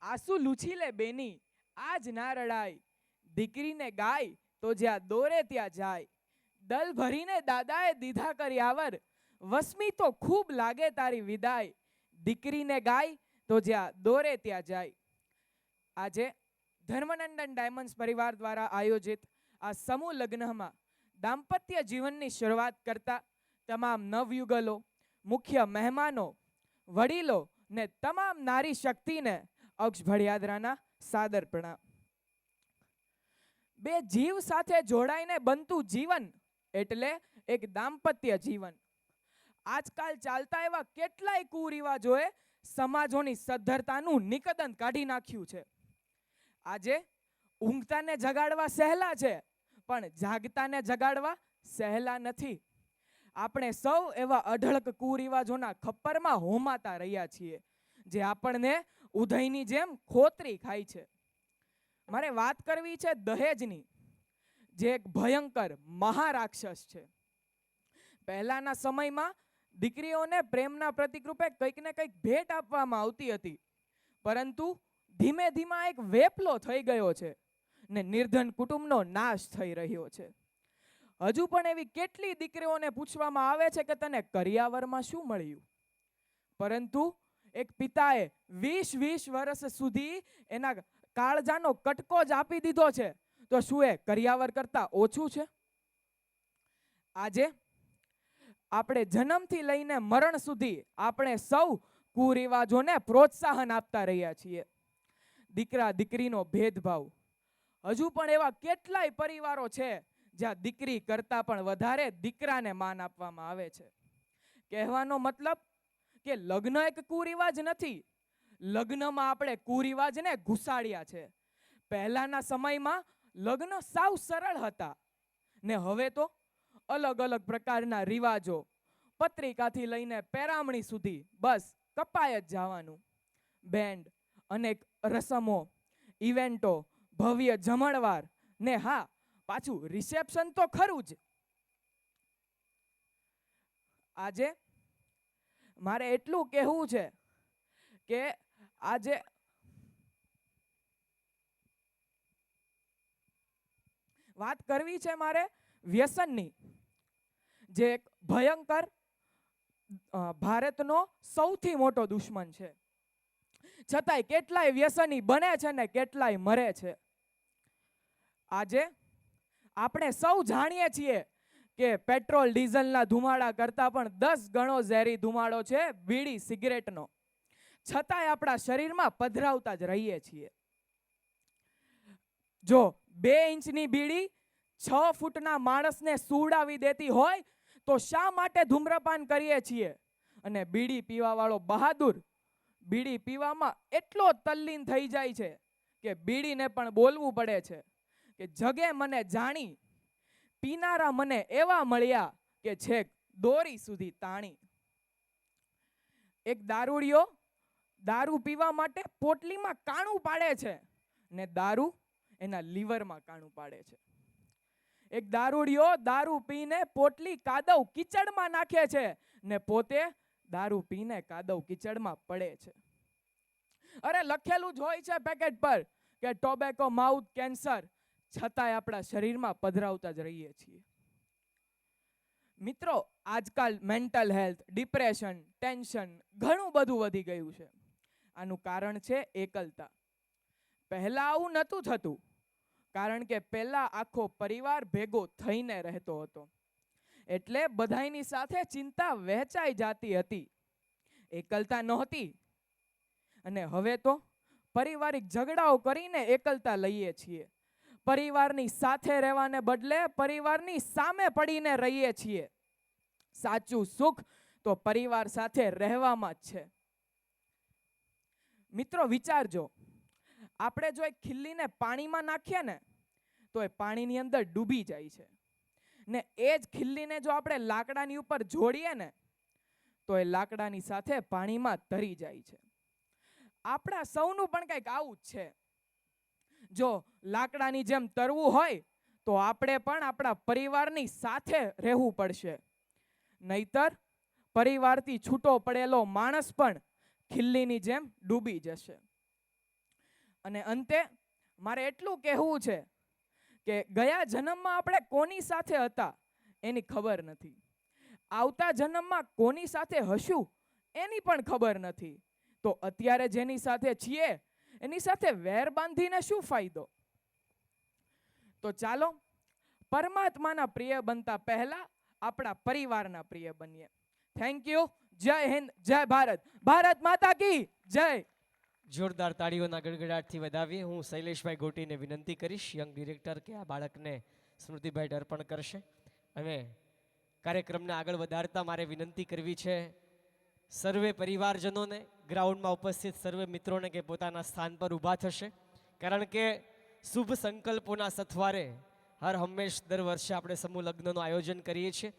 આંસુ લૂછી લે બેની, આજ ના રડાય, દીકરીને ગાય તો જ્યાં દોરે ત્યાં જાય, દલ ભરીને દાદાએ દીધા કર્યાવર, વસમી તો ખૂબ લાગે તારી વિદાય, દીકરીને ગાય તો જ્યાં દોરે ત્યાં જાય. આજે ધર્મનંદન ડાયમંડ્સ પરિવાર દ્વારા આયોજિત આ સમૂહ લગ્નમાં દાંપત્ય જીવનની શરૂઆત કરતા તમામ નવયુગલો, મુખ્ય મહેમાનો, વડીલો ને તમામ નારી શક્તિને અક્ષ ભળિયાદરાના સાદર પ્રણામ. બે જીવ સાથે જોડાઈને બનતું જીવન એટલે એક દાંપત્ય જીવન. આજકાલ ચાલતા એવા કેટલાય કુરિવાજોએ સમાજોની સદ્ધરતાનું નિકદન કાઢી નાખ્યું છે. આજે ઊંઘતાને જગાડવા સહેલા છે, પણ જાગતાને જગાડવા સહેલા નથી. આપણે સૌ એવા અઢળક કુરિવાજોના ખપ્પરમાં હોમાતા રહ્યા છીએ, જે આપણને ઉધઈની જેમ ખોતરી ખાય છે. મારે વાત કરવી છે દહેજની, જે એક ભયંકર મહારાક્ષસ છે. પહેલાના સમયમાં દીકરીઓને પ્રેમના પ્રતિકરૂપે કંઈક ને કંઈક ભેટ આપવામાં આવતી હતી, પરંતુ ધીમે ધીમે એક વેપલો થઈ ગયો છે ને નિર્ધન કુટુંબનો નાશ થઈ રહ્યો છે. હજુ પણ એવી કેટલી દીકરીઓને પૂછવામાં આવે છે કે તને કરિયાવરમાં શું મળ્યું, પરંતુ એક પિતાએ 20 વર્ષ સુધી એના કાળજાનો કટકો જ આપી દીધો છે, તો શું એ કરિયાવર કરતા ઓછું છે? આજે આપણે જન્મથી લઈને મરણ સુધી આપણે સૌ કુરિવાજોને પ્રોત્સાહન આપતા રહ્યા છીએ. દીકરા દીકરીનો ભેદભાવ. હજુ પણ એવા કેટલાય પરિવારો છે જ્યાં દીકરી કરતા પણ વધારે દીકરાને માન આપવામાં આવે છે. કહેવાનો મતલબ કે લગ્ન એક કુરિવાજ નથી, લગ્નમાં આપણે કુરિવાજને ઘુસાડ્યા છે. પહેલાના સમયમાં લગ્ન સાવ સરળ હતા ને હવે તો અલગ અલગ પ્રકારના રિવાજો, પત્રિકાથી લઈને પેરામણી સુધી બસ કપાય જ જવાનું. બેન્ડ, અનેક રસમો, ઇવેન્ટો, ભવ્ય જમણવાર ને હા, પાછું રિસેપ્શન તો ખરું જ. આજે મારે એટલું કહેવું છે કે આજે વાત કરવી છે મારે વ્યસનની, જે એક ભયંકર ભારતનો સૌથી મોટો દુશ્મન છે. છતાંય કેટલાય વ્યસની બને છે ને કેટલાય મરે છે. આજે આપણે સૌ જાણીએ છીએ કે પેટ્રોલ ડીઝલના ધુમાડા કરતાં પણ 10 ગણો ઝેરી ધુમાડો છે બીડી સિગરેટનો. છતાંય આપણા શરીરમાં પધરાવતા જ રહીએ છીએ. જો 2 ઇંચની બીડી 6 ફૂટના માણસને સુવડાવી દેતી હોય તો શા માટે ધૂમ્રપાન કરીએ છીએ? અને બીડી પીવાવાળો બહાદુર બીડી પીવામાં એટલો તલ્લીન થઈ જાય છે કે બીડીને પણ બોલવું પડે છે કે જગે મને જાણી, પીનારા મને એવા મળ્યા કે છેક દોરી સુધી તાણી. એક દારૂડિયો દારૂ પીવા માટે પોટલીમાં કાણું પાડે છે ને દારૂ એના લીવરમાં કાણું પાડે છે. એક દારૂડિયો દારૂ પીને પોટલી કાદવ કીચડમાં નાખે છે ને પોતે દારૂ પીને કાદવ કીચડમાં પડે છે. અરે લખેલું જ હોય છે પેકેટ પર કે ટોબેકો માઉથ કેન્સર, છતાંય આપણા શરીરમાં પધરાવતા જ રહીએ છીએ. મિત્રો, આજકાલ મેન્ટલ હેલ્થ, ડિપ્રેશન, ટેન્શન ઘણું બધું વધી ગયું છે. આનું કારણ છે એકલતા. પહેલા આવું નહોતું થતું, કારણ કે પહેલા આખો પરિવાર ભેગો થઈને રહેતો હતો, એટલે બધાયની સાથે ચિંતા વહેંચાઈ જતી હતી, એકલતા નહોતી. અને હવે તો પારિવારિક ઝઘડાઓ કરીને એકલતા લઈએ છીએ. પરિવારની સાથે રહેવાને બદલે પરિવારની સામે પડીને રહીએ છીએ. સાચું સુખ તો પરિવાર સાથે રહેવામાં જ છે. મિત્રો વિચારજો, આપણે જો એક ખીલ્લીને પાણીમાં નાખીએ ને તો એ પાણીની અંદર ડૂબી જાય છે, ને એ જ ખીલ્લીને જો આપણે લાકડાની ઉપર જોડીએ ને તો એ લાકડાની સાથે પાણીમાં તરી જાય છે. આપણા સૌનું પણ કંઈક આવું જ છે. જો લાકડાની જેમ તરવું હોય તો આપણે પણ આપણા પરિવારની સાથે રહેવું પડશે, નહીતર પરિવારથી છૂટો પડેલો માણસ પણ ખીલ્લીની જેમ ડૂબી જશે. અને અંતે મારે એટલું કહેવું છે કે ગયા જન્મમાં આપણે કોની સાથે હતા એની ખબર નથી, આવતા જન્મમાં કોની સાથે હશું એની પણ ખબર નથી. તો અત્યારે જેની સાથે છીએ એની સાથે વેર બાંધીને શું ફાયદો? તો ચાલો પરમાત્માના પ્રિય બનતા પહેલા આપણા પરિવારના પ્રિય બનીએ. Thank you. જય હિન્દ, જય ભારત, ભારત માતા કી જય. જોરદાર તાળીઓના ગડગડાટથી વધાવીએ. હું શૈલેષભાઈ ગોટીને વિનંતી કરીશ, યંગ ડિરેક્ટર, કે આ બાળકને સ્મૃતિભાઈ અર્પણ કરશે. અને કાર્યક્રમને આગળ વધારતા મારે વિનંતી કરવી છે સર્વે પરિવારજનોને, ગ્રાઉન્ડમાં ઉપસ્થિત સર્વે મિત્રોને કે પોતાના સ્થાન પર ઊભા થશે. કારણ કે શુભ સંકલ્પોના સથવારે હર હંમેશ દર વર્ષે આપણે સમૂહ લગ્નનું આયોજન કરીએ છીએ.